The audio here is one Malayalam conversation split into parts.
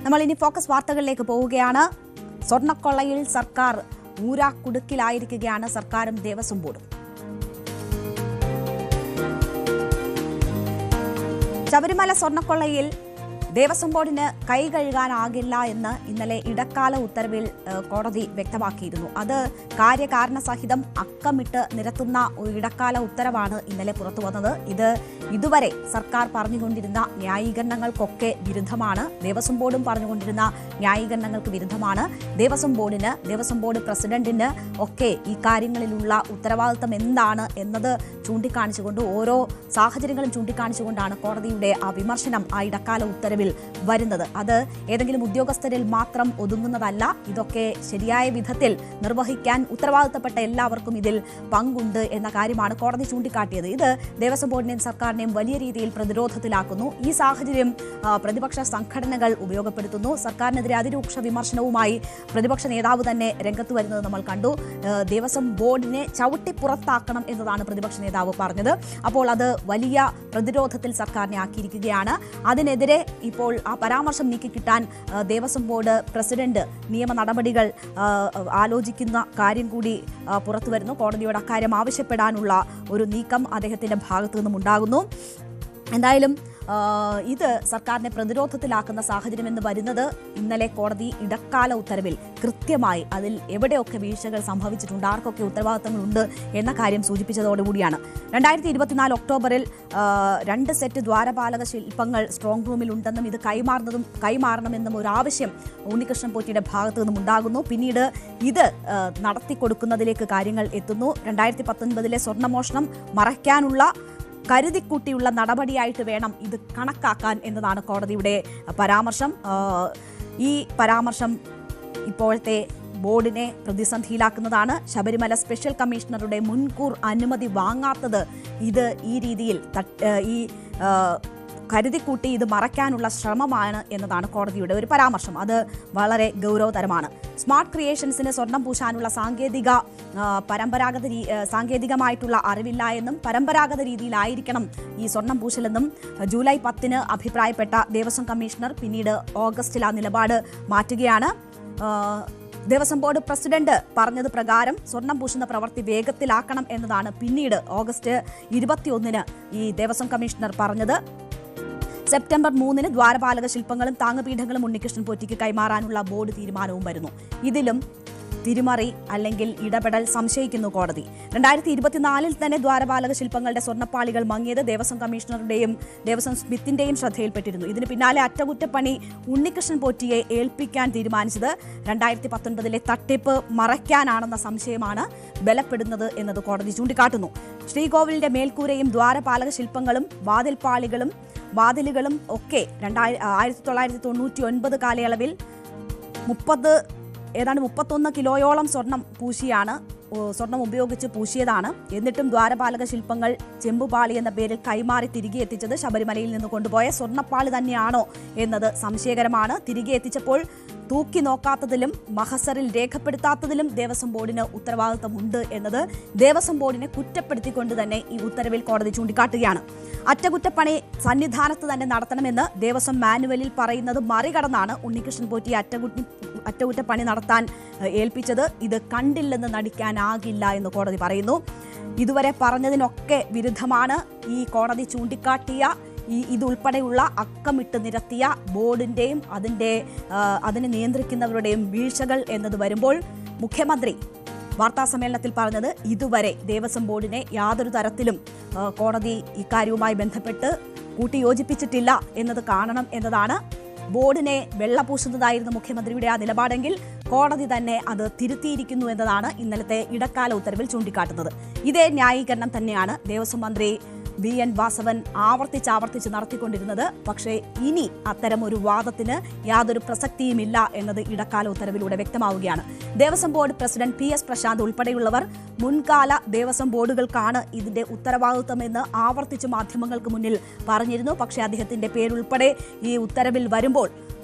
നമ്മൾ ഇനി ഫോക്കസ് വാർത്തകളിലേക്ക് പോവുകയാണ്. സ്വർണ്ണക്കൊള്ളയിൽ സർക്കാർ ഊരാക്കുടുക്കിലായിരിക്കുകയാണ് സർക്കാരും ദേവസ്വം ബോർഡും. ശബരിമല സ്വർണ്ണക്കൊള്ളയിൽ ദേവസ്വം ബോർഡിന് കൈ കഴുകാനാകില്ല എന്ന് ഇന്നലെ ഇടക്കാല ഉത്തരവിൽ കോടതി വ്യക്തമാക്കിയിരുന്നു. അത് കാര്യകാരണ സഹിതം അക്കമിട്ട് നിരത്തുന്ന ഇടക്കാല ഉത്തരവാണ് ഇന്നലെ പുറത്തു വന്നത്. ഇത് ഇതുവരെ സർക്കാർ പറഞ്ഞുകൊണ്ടിരുന്ന ന്യായീകരണങ്ങൾക്കൊക്കെ വിരുദ്ധമാണ്. ദേവസ്വം ബോർഡും പറഞ്ഞുകൊണ്ടിരുന്ന ന്യായീകരണങ്ങൾക്ക് വിരുദ്ധമാണ്. ദേവസ്വം ബോർഡ് പ്രസിഡന്റിന് ഒക്കെ ഈ കാര്യങ്ങളിലുള്ള ഉത്തരവാദിത്തം എന്താണ് എന്നത് ചൂണ്ടിക്കാണിച്ചുകൊണ്ട് ഓരോ സാഹചര്യങ്ങളും ചൂണ്ടിക്കാണിച്ചുകൊണ്ടാണ് കോടതിയുടെ ആ വിമർശനം ആ ഇടക്കാല ഉത്തരവിൽ വരുന്നത്. അത് ഏതെങ്കിലും ഉദ്യോഗസ്ഥരിൽ മാത്രം ഒതുങ്ങുന്നതല്ല. ഇതൊക്കെ ശരിയായ വിധത്തിൽ നിർവഹിക്കാൻ ഉത്തരവാദിത്തപ്പെട്ട എല്ലാവർക്കും ഇതിൽ പങ്കുണ്ട് എന്ന കാര്യമാണ് കോടതി ചൂണ്ടിക്കാട്ടിയത്. ഇത് ദേവസ്വം ബോർഡിനെയും സർക്കാരിനെയും വലിയ രീതിയിൽ പ്രതിരോധത്തിലാക്കുന്നു. ഈ സാഹചര്യം പ്രതിപക്ഷ സംഘടനകൾ ഉപയോഗപ്പെടുത്തുന്നു. സർക്കാരിനെതിരെ അതിരൂക്ഷ വിമർശനവുമായി പ്രതിപക്ഷ നേതാവ് തന്നെ രംഗത്ത് വരുന്നത് നമ്മൾ കണ്ടു. ദേവസ്വം ബോർഡിനെ ചവിട്ടി പുറത്താക്കണം എന്നതാണ് പ്രതിപക്ഷ നേതാവ് പറഞ്ഞത്. അപ്പോൾ അത് വലിയ പ്രതിരോധത്തിൽ സർക്കാരിനെ ആക്കിയിരിക്കുകയാണ്. അതിനെതിരെ ഇപ്പോൾ ആ പരാമർശം നീക്കിക്കിട്ടാൻ ദേവസ്വം ബോർഡ് പ്രസിഡന്റ് നിയമ നടപടികൾ ആലോചിക്കുന്ന കാര്യം കൂടി പുറത്തു വരുന്നു. കോടതിയോട് അക്കാര്യം ആവശ്യപ്പെടാനുള്ള ഒരു നീക്കം അദ്ദേഹത്തിന്റെ ഭാഗത്തു നിന്നും ഉണ്ടാകുന്നു. എന്തായാലും ഇത് സർക്കാരിനെ പ്രതിരോധത്തിലാക്കുന്ന സാഹചര്യം എന്ന് വരുന്നത് ഇന്നലെ കോടതി ഇടക്കാല ഉത്തരവിൽ കൃത്യമായി അതിൽ എവിടെയൊക്കെ വീഴ്ചകൾ സംഭവിച്ചിട്ടുണ്ട്, ആർക്കൊക്കെ ഉത്തരവാദിത്തങ്ങളുണ്ട് എന്ന കാര്യം സൂചിപ്പിച്ചതോടുകൂടിയാണ്. 2024 ഒക്ടോബറിൽ 2 സെറ്റ് ദ്വാരപാലക ശില്പങ്ങൾ സ്ട്രോങ് റൂമിൽ ഉണ്ടെന്നും ഇത് കൈമാറണമെന്നും ഒരു ആവശ്യം ഉണ്ണികൃഷ്ണൻ പോറ്റിയുടെ ഭാഗത്തു നിന്നും ഉണ്ടാകുന്നു. പിന്നീട് ഇത് നടത്തിക്കൊടുക്കുന്നതിലേക്ക് കാര്യങ്ങൾ എത്തുന്നു. 2019 സ്വർണ്ണമോഷണം മറയ്ക്കാനുള്ള കരുതിക്കൂട്ടിയുള്ള നടപടിയായിട്ട് വേണം ഇത് കണക്കാക്കാൻ എന്നതാണ് കോടതിയുടെ പരാമർശം. ഈ പരാമർശം ഇപ്പോഴത്തെ ബോർഡിനെ പ്രതിസന്ധിയിലാക്കുന്നതാണ്. ശബരിമല സ്പെഷ്യൽ കമ്മീഷണറുടെ മുൻകൂർ അനുമതി വാങ്ങാത്തത് ഇത് ഈ രീതിയിൽ കരുതിക്കൂട്ടി ഇത് മറയ്ക്കാനുള്ള ശ്രമമാണ് എന്നതാണ് കോടതിയുടെ ഒരു പരാമർശം. അത് വളരെ ഗൗരവതരമാണ്. സ്മാർട്ട് ക്രിയേഷൻസിന് സ്വർണം പൂശാനുള്ള സാങ്കേതികമായിട്ടുള്ള അറിവില്ല എന്നും പരമ്പരാഗത രീതിയിലായിരിക്കണം ഈ സ്വർണം പൂശലെന്നും ജൂലൈ 10 അഭിപ്രായപ്പെട്ട ദേവസ്വം കമ്മീഷണർ പിന്നീട് ഓഗസ്റ്റിൽ ആ നിലപാട് മാറ്റുകയാണ്. ദേവസ്വം ബോർഡ് പ്രസിഡന്റ് പറഞ്ഞത് പ്രകാരം സ്വർണം പൂശുന്ന പ്രവൃത്തി വേഗത്തിലാക്കണം എന്നതാണ് പിന്നീട് ഓഗസ്റ്റ് 21 ഈ ദേവസ്വം കമ്മീഷണർ പറഞ്ഞത്. സെപ്റ്റംബർ 3 ദ്വാരപാലക ശില്പങ്ങളും താങ്ങുപീഠങ്ങളും ഉണ്ണികൃഷ്ണൻ പോറ്റിക്ക് കൈമാറാനുള്ള ബോർഡ് തീരുമാനവും വരുന്നു. ഇതിലും തിരിമറി അല്ലെങ്കിൽ ഇടപെടൽ സംശയിക്കുന്നു കോടതി. 2024 തന്നെ ദ്വാരപാലക ശില്പങ്ങളുടെ സ്വർണ്ണപ്പാളികൾ മങ്ങിയത് ദേവസ്വം കമ്മീഷണറുടെയും ദേവസ്വം സ്മിത്തിന്റെയും ശ്രദ്ധയിൽപ്പെട്ടിരുന്നു. ഇതിന് പിന്നാലെ അറ്റകുറ്റപ്പണി ഉണ്ണികൃഷ്ണൻ പോറ്റിയെ ഏൽപ്പിക്കാൻ തീരുമാനിച്ചത് 2019 തട്ടിപ്പ് മറയ്ക്കാനാണെന്ന സംശയമാണ് ബലപ്പെടുന്നത് എന്നത് കോടതി ചൂണ്ടിക്കാട്ടുന്നു. ശ്രീകോവിലിന്റെ മേൽക്കൂരയും ദ്വാരപാലക ശില്പങ്ങളും വാതിലുകളും ഒക്കെ 1999 കാലയളവിൽ ഏതാണ്ട് 31 കിലോയോളം സ്വർണം ഉപയോഗിച്ച് പൂശിയതാണ്. എന്നിട്ടും ദ്വാരപാലക ശില്പങ്ങൾ ചെമ്പുപാളി എന്ന പേരിൽ കൈമാറി തിരികെ എത്തിച്ചത് ശബരിമലയിൽ നിന്ന് കൊണ്ടുപോയ സ്വർണ്ണപ്പാളി തന്നെയാണോ എന്നത് സംശയകരമാണ്. തിരികെ എത്തിച്ചപ്പോൾ തൂക്കി നോക്കാത്തതിലും മഹസറിൽ രേഖപ്പെടുത്താത്തതിലും ദേവസ്വം ബോർഡിന് ഉത്തരവാദിത്തമുണ്ട് എന്നത് ദേവസ്വം ബോർഡിനെ കുറ്റപ്പെടുത്തിക്കൊണ്ട് തന്നെ ഈ ഉത്തരവിൽ കോടതി ചൂണ്ടിക്കാട്ടുകയാണ്. അറ്റകുറ്റപ്പണി സന്നിധാനത്ത് തന്നെ നടത്തണമെന്ന് ദേവസ്വം മാനുവലിൽ പറയുന്നത് മറികടന്നാണ് ഉണ്ണികൃഷ്ണൻ പോറ്റി അറ്റകുറ്റപ്പണി നടത്താൻ ഏൽപ്പിച്ചത്. ഇത് കണ്ടില്ലെന്ന് നടിക്കാനാകില്ല എന്ന് കോടതി പറയുന്നു. ഇതുവരെ പറഞ്ഞതിനൊക്കെ വിരുദ്ധമാണ് ഈ കോടതി ചൂണ്ടിക്കാട്ടിയ ഇതുൾപ്പെടെയുള്ള അക്കമിട്ട് നിരത്തിയ ബോർഡിന്റെയും അതിനെ നിയന്ത്രിക്കുന്നവരുടെയും വീഴ്ചകൾ എന്നത് വരുമ്പോൾ മുഖ്യമന്ത്രി വാർത്താസമ്മേളനത്തിൽ പറഞ്ഞത് ഇതുവരെ ദേവസ്വം ബോർഡിനെ യാതൊരു തരത്തിലും കോടതി ഇക്കാര്യവുമായി ബന്ധപ്പെട്ട് കൂട്ടിയോജിപ്പിച്ചിട്ടില്ല എന്നത് കാണണം എന്നതാണ്. ബോർഡിനെ വെള്ളപൂശുന്നതായിരുന്നു മുഖ്യമന്ത്രിയുടെ ആ നിലപാടെങ്കിൽ കോടതി തന്നെ അത് തിരുത്തിയിരിക്കുന്നു എന്നതാണ് ഇന്നലത്തെ ഇടക്കാല ഉത്തരവിൽ ചൂണ്ടിക്കാട്ടുന്നത്. ഇതേ ന്യായീകരണം തന്നെയാണ് ദേവസ്വം മന്ത്രി VN വാസവൻ ആവർത്തിച്ച് നടത്തിക്കൊണ്ടിരുന്നത്. പക്ഷേ ഇനി അത്തരം ഒരു വാദത്തിന് യാതൊരു പ്രസക്തിയുമില്ല എന്നത് ഇടക്കാല ഉത്തരവിലൂടെ വ്യക്തമാവുകയാണ്. Devaswom board president PS Prashanth ഉൾപ്പെടെയുള്ളവർ മുൻകാല ദേവസ്വം ബോർഡുകൾക്കാണ് ഇതിന്റെ ഉത്തരവാദിത്തമെന്ന് ആവർത്തിച്ച് മാധ്യമങ്ങൾക്ക് മുന്നിൽ പറഞ്ഞിരുന്നു. പക്ഷേ അദ്ദേഹത്തിന്റെ പേരുൾപ്പെടെ ഈ ഉത്തരവിൽ വരുമ്പോൾ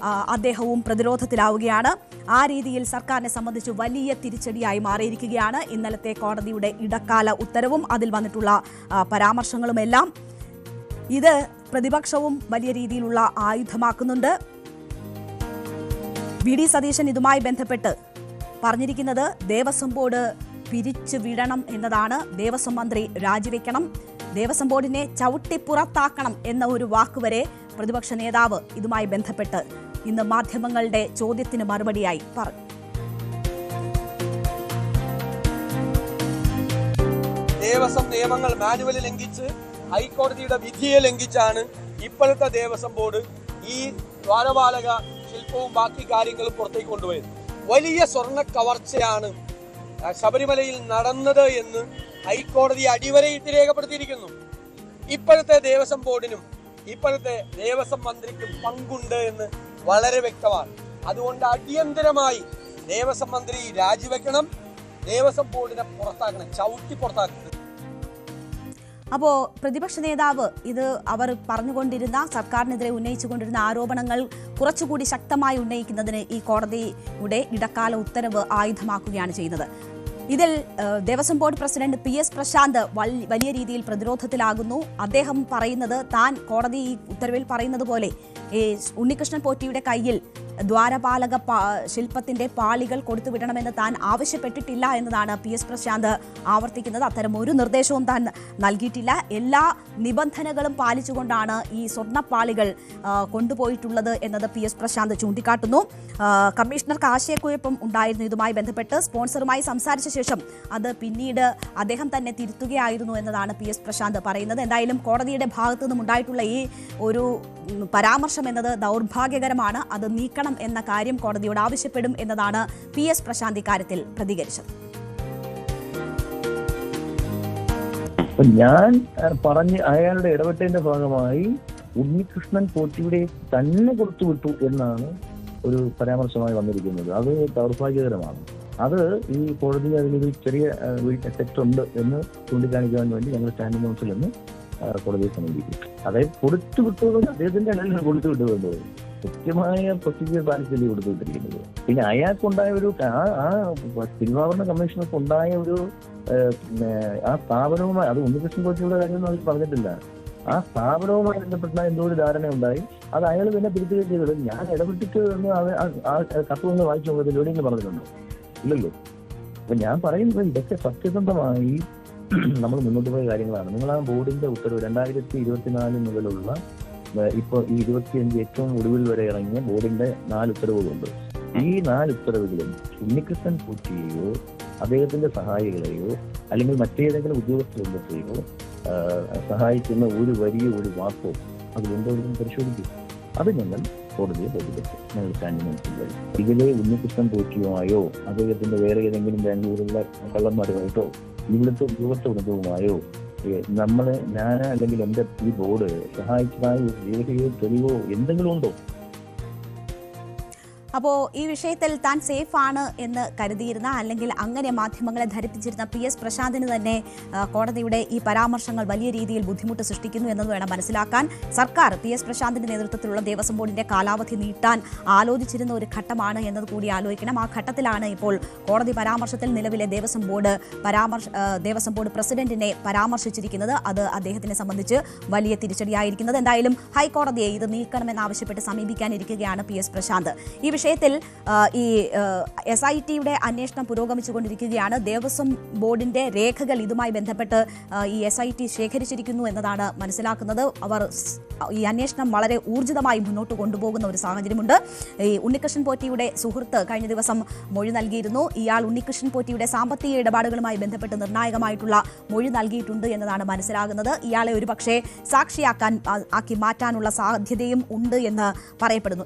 അദ്ദേഹവും പ്രതിരോധത്തിലാവുകയാണ്. ആ രീതിയിൽ സർക്കാരിനെ സംബന്ധിച്ച് വലിയ തിരിച്ചടിയായി മാറിയിരിക്കുകയാണ് ഇന്നലത്തെ കോടതിയുടെ ഇടക്കാല ഉത്തരവും അതിൽ വന്നിട്ടുള്ള പരാമർശങ്ങളുമെല്ലാം. ഇത് പ്രതിപക്ഷവും വലിയ രീതിയിലുള്ള ആയുധമാക്കുന്നുണ്ട്. വി ഡി സതീശൻ ഇതുമായി ബന്ധപ്പെട്ട് പറഞ്ഞിരിക്കുന്നത് ദേവസ്വം ബോർഡ് പിരിച്ചു വിടണം എന്നതാണ്. ദേവസ്വം മന്ത്രി രാജിവെക്കണം, ദേവസ്വം ബോർഡിനെ ചവിട്ടി പുറത്താക്കണം എന്ന ഒരു വാക്കുവരെ പ്രതിപക്ഷ നേതാവ് ഇതുമായി ബന്ധപ്പെട്ട് ഇന്ന് മാധ്യമങ്ങളുടെ ചോദ്യത്തിന് മറുപടിയായി പറഞ്ഞു. ദേവസ്വം നിയമങ്ങൾ മാനുവലി ലംഘിച്ച് ഹൈക്കോടതിയുടെ വിധിയെ ലംഘിച്ചാണ് ഇപ്പോഴത്തെ ദേവസ്വം ബോർഡ് ഈ ദ്വാരപാലക ശില്പവും ബാക്കി കാര്യങ്ങളും പുറത്തേക്ക് കൊണ്ടുപോയത്. വലിയ സ്വർണ്ണ കവർച്ചയാണ് ശബരിമലയിൽ നടന്നത് എന്ന് ഹൈക്കോടതി അടിവരയിട്ട് രേഖപ്പെടുത്തിയിരിക്കുന്നു. ഇപ്പോഴത്തെ ദേവസ്വം ബോർഡിനും ഇപ്പോഴത്തെ ദേവസ്വം മന്ത്രിക്കും പങ്കുണ്ട് എന്ന് വളരെ വ്യക്തമാണ്. അതുകൊണ്ട് അടിയന്തരമായി ദേവസ്വം മന്ത്രി രാജിവെക്കണം, ദേവസ്വം ബോർഡിനെ പുറത്താക്കണം, ചവിട്ടി പുറത്താക്കണം. അപ്പോൾ പ്രതിപക്ഷ നേതാവ് ഇത് അവർ പറഞ്ഞുകൊണ്ടിരുന്ന സർക്കാരിനെതിരെ ഉന്നയിച്ചുകൊണ്ടിരുന്ന ആരോപണങ്ങൾ കുറച്ചുകൂടി ശക്തമായി ഉന്നയിക്കുന്നതിന് ഈ കോടതിയുടെ ഇടക്കാല ഉത്തരവ് ആയുധമാക്കുകയാണ് ചെയ്യുന്നത്. ഇതിൽ Devaswom board president PS Prashanth വലിയ രീതിയിൽ പ്രതിരോധത്തിലാകുന്നു. അദ്ദേഹം പറയുന്നത് താൻ കോടതി ഈ ഉത്തരവിൽ പറയുന്നത് പോലെ ഉണ്ണികൃഷ്ണൻ പോറ്റിയുടെ കയ്യിൽ ദ്വാരപാലക ശില്പത്തിന്റെ പാളികൾ കൊടുത്തുവിടണമെന്ന് താൻ ആവശ്യപ്പെട്ടിട്ടില്ല എന്നതാണ് PS പ്രശാന്ത് ആവർത്തിക്കുന്നത്. അത്തരം ഒരു നിർദ്ദേശവും താൻ നൽകിയിട്ടില്ല. എല്ലാ നിബന്ധനകളും പാലിച്ചുകൊണ്ടാണ് ഈ സ്വർണ്ണപ്പാളികൾ കൊണ്ടുപോയിട്ടുള്ളത് എന്നത് PS പ്രശാന്ത് ചൂണ്ടിക്കാട്ടുന്നു. കമ്മീഷണർക്ക് ആശയക്കുഴപ്പം ഉണ്ടായിരുന്നു ഇതുമായി ബന്ധപ്പെട്ട്. സ്പോൺസറുമായി സംസാരിച്ച ശേഷം അത് പിന്നീട് അദ്ദേഹം തന്നെ തിരുത്തുകയായിരുന്നു എന്നതാണ് PS പ്രശാന്ത് പറയുന്നത്. എന്തായാലും കോടതിയുടെ ഭാഗത്തു നിന്നും ഉണ്ടായിട്ടുള്ള ഈ ഒരു പരാമർശം എന്നത് ദൗർഭാഗ്യകരമാണ്. അത് നീക്കണം എന്ന കാര്യം കോടതിയോട് ആവശ്യപ്പെടും എന്നതാണ് PS പ്രശാന്ത് ഇക്കാര്യത്തിൽ പ്രതികരിച്ചത്. ഞാൻ പറഞ്ഞ് അയാളുടെ ഇടപെട്ടതിന്റെ ഭാഗമായി ഉണ്ണികൃഷ്ണൻ പോറ്റിയുടെ തന്നെ കൊടുത്തുവിട്ടു എന്നാണ് ഒരു പരാമർശമായി വന്നിരിക്കുന്നത്. അത് ദൗർഭാഗ്യകരമാണ്. അത് ഈ കോടതി അതിലൊരു ചെറിയ തെറ്റുണ്ട് എന്ന് ചൂണ്ടിക്കാണിക്കാൻ വേണ്ടി ഞങ്ങൾ സ്റ്റാൻഡിംഗ് കൗൺസിൽ നിന്ന് കോടതിയെ സമീപിക്കും. അതായത് കൊടുത്തുവിട്ടു അദ്ദേഹത്തിന്റെ അല്ല കൊടുത്തുവിട്ടത്, കൃത്യമായ പ്രൊസീജിയർ പാലിച്ചല്ലേ കൊടുത്തുവിട്ടിരിക്കുന്നത്. പിന്നെ അയാൾക്കുണ്ടായ ഒരു ആ തിരുവാഭരണ കമ്മീഷണർക്ക് ഉണ്ടായ ഒരു ആ സ്ഥാപനവുമായി, അത് ഉണ്ണികൃഷ്ണൻ പോറ്റിയുടെ കാര്യമൊന്നും അവർ പറഞ്ഞിട്ടില്ല, ആ സ്ഥാപനവുമായി ബന്ധപ്പെട്ട എന്തോ ഒരു ധാരണ ഉണ്ടായി. അത് അയാൾ തന്നെ തിരുത്തുകയും ചെയ്തത്. ഞാൻ ഇടപെട്ടിട്ട് എന്ന് ആ കത്തൊന്ന് വായിച്ചു നോക്കത്തിൽ എവിടെയെങ്കിലും പറഞ്ഞിട്ടുണ്ടോ? ഇല്ലല്ലോ. അപ്പൊ ഞാൻ പറയുന്നത് ഇതൊക്കെ സത്യസന്ധമായി നമ്മൾ മുന്നോട്ട് പോയ കാര്യങ്ങളാണ്. നിങ്ങൾ ആ ബോർഡിന്റെ ഉത്തരവ് 2024 മുതലുള്ള ഇപ്പൊ ഈ 25 ഏറ്റവും ഒടുവിൽ വരെ ഇറങ്ങിയ ബോർഡിന്റെ 4 ഉത്തരവുകളുണ്ട്. ഈ 4 ഉത്തരവുകളും ഉണ്ണികൃഷ്ണൻ പോറ്റിയെയോ അദ്ദേഹത്തിന്റെ സഹായികളെയോ അല്ലെങ്കിൽ മറ്റേതെങ്കിലും ഉദ്യോഗസ്ഥ ബന്ധത്തെയോ സഹായിക്കുന്ന ഒരു ഒരു വാക്കോ അതിലുണ്ടോ പരിശോധിക്കും. അത് ഞങ്ങൾ കോടതിയെ ബോധിപ്പിച്ചു. ഞങ്ങൾ സ്റ്റാൻഡിംഗ് കൗൺസിൽ വഴി ഇതിലെ ഉണ്ണികൃഷ്ണൻ പോറ്റിയുമായോ അദ്ദേഹത്തിന്റെ വേറെ ഏതെങ്കിലും ബാംഗ്ലൂരിലുള്ള കള്ളന്മാരുമായിട്ടോ ഇവിടുത്തെ ഉദ്യോഗസ്ഥ ബന്ധവുമായോ ഞാൻ അല്ലെങ്കിൽ എന്റെ ഈ ബോർഡ് സഹായിച്ചതായി രേഖയോ തെളിവോ എന്തെങ്കിലും ഉണ്ടോ? അപ്പോൾ ഈ വിഷയത്തിൽ താൻ സേഫ് ആണ് എന്ന് കരുതിയിരുന്ന അല്ലെങ്കിൽ അങ്ങനെ മാധ്യമങ്ങളെ ധരിപ്പിച്ചിരുന്ന PS പ്രശാന്തിന് തന്നെ കോടതിയുടെ ഈ പരാമർശങ്ങൾ വലിയ രീതിയിൽ ബുദ്ധിമുട്ട് സൃഷ്ടിക്കുന്നു എന്നത് വേണം മനസ്സിലാക്കാൻ. സർക്കാർ PS പ്രശാന്തിന്റെ നേതൃത്വത്തിലുള്ള ദേവസ്വം ബോർഡിന്റെ കാലാവധി നീട്ടാൻ ആലോചിച്ചിരുന്ന ഒരു ഘട്ടമാണ് എന്നത് കൂടി ആലോചിക്കണം. ആ ഘട്ടത്തിലാണ് ഇപ്പോൾ കോടതി പരാമർശത്തിൽ നിലവിലെ ദേവസ്വം ബോർഡ് പ്രസിഡന്റിനെ പരാമർശിച്ചിരിക്കുന്നത്. അത് അദ്ദേഹത്തിനെ സംബന്ധിച്ച് വലിയ തിരിച്ചടിയായിരിക്കുന്നത്. എന്തായാലും ഹൈക്കോടതിയെ ഇത് നീക്കണമെന്നാവശ്യപ്പെട്ട് സമീപിക്കാനിരിക്കുകയാണ് PS പ്രശാന്ത്. ഈ വിഷയത്തിൽ ഈ SITയുടെ അന്വേഷണം പുരോഗമിച്ചുകൊണ്ടിരിക്കുകയാണ്. ദേവസ്വം ബോർഡിന്റെ രേഖകൾ ഇതുമായി ബന്ധപ്പെട്ട് ഈ SIT ശേഖരിച്ചിരിക്കുന്നു എന്നതാണ് മനസ്സിലാക്കുന്നത്. അവർ ഈ അന്വേഷണം വളരെ ഊർജിതമായി മുന്നോട്ട് കൊണ്ടുപോകുന്ന ഒരു സാഹചര്യമുണ്ട്. ഈ ഉണ്ണികൃഷ്ണൻ പോറ്റിയുടെ സുഹൃത്ത് കഴിഞ്ഞ ദിവസം മൊഴി നൽകിയിരുന്നു. ഇയാൾ ഉണ്ണികൃഷ്ണൻ പോറ്റിയുടെ സാമ്പത്തിക ഇടപാടുകളുമായി ബന്ധപ്പെട്ട് നിർണായകമായിട്ടുള്ള മൊഴി നൽകിയിട്ടുണ്ട് എന്നതാണ് മനസ്സിലാകുന്നത്. ഇയാളെ ഒരുപക്ഷെ സാക്ഷിയാക്കി മാറ്റാനുള്ള സാധ്യതയും ഉണ്ട് എന്ന് പറയപ്പെടുന്നു.